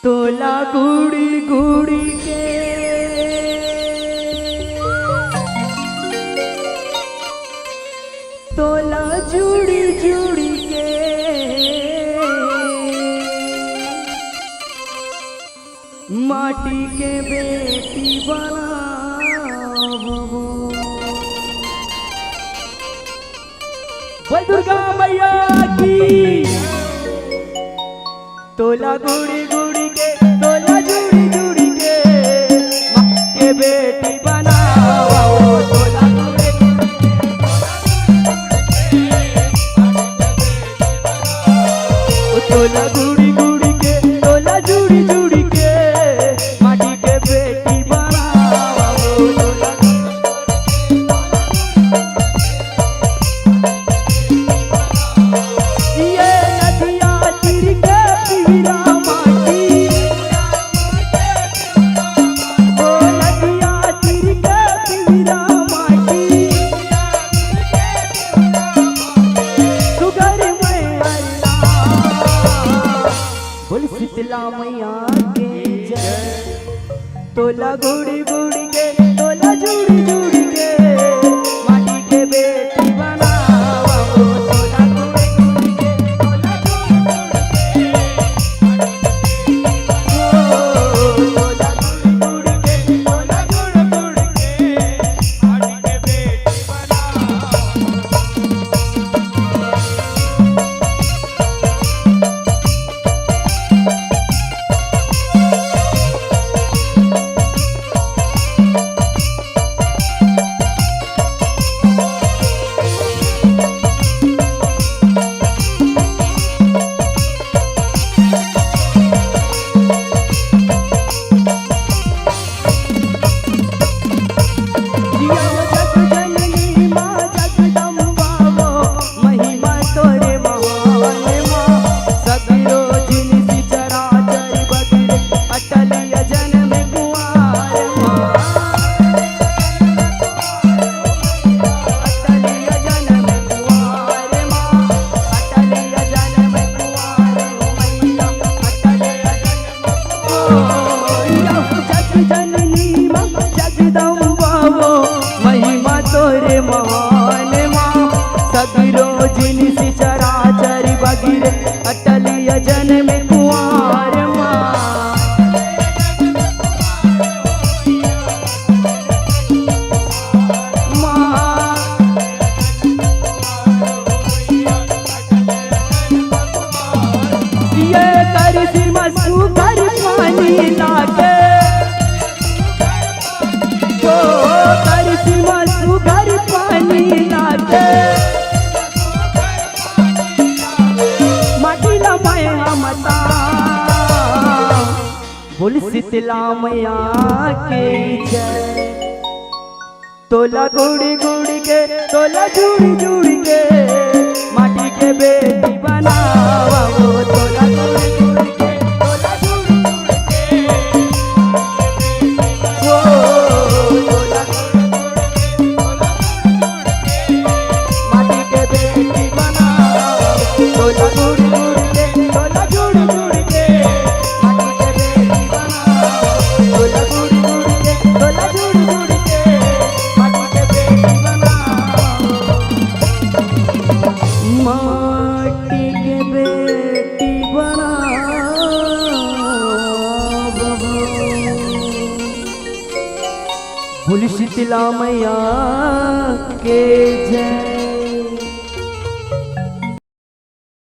तोला गुड़ी गुड़ी के तोला जुड़ी जुड़ी के माटी के बेटी बनावो। बोल दुर्गा मैया की। तोला गुड़ी गुड़ी के तोला जुड़ी जुड़ी के माटी के बेटी बनावो। तोला गुड़ी तोला गुड़ी गुड़ी के तोला जुड़ी जुड़ी के माटी के बेटी बनावो। ये नदिया तीर के पीरा माटी, ओ नदिया तीर के पीरा माटी, सुगर में बोल शीतला मैया के जय। तोला गुड़ी गुड़ी के तोला जुड़ी जुड़ी के माटी के बेटी बनावो। तोला गुड़ी गुड़ी के तोला जुड़ी जुड़ी के तोला गुड़ी गुड़ी के तोला जुड़ी जुड़ी के माटी के बेटी बोल शीतला मैया के जय। तोला गुड़ी गुड़ी के तोला जुड़ी जुड़ी के माटी के बेटी बनावो। तोला गुड़ी गुड़ी के तोला जुड़ी जुड़ी के ओ तोला गुड़ी गुड़ी के माटी के बेटी बनावो। तोला गुड़ी गुड़ी के तोला जुड़ी जुड़ी के माटी के बेटी बनावो। बोल शीतला मैया के जय।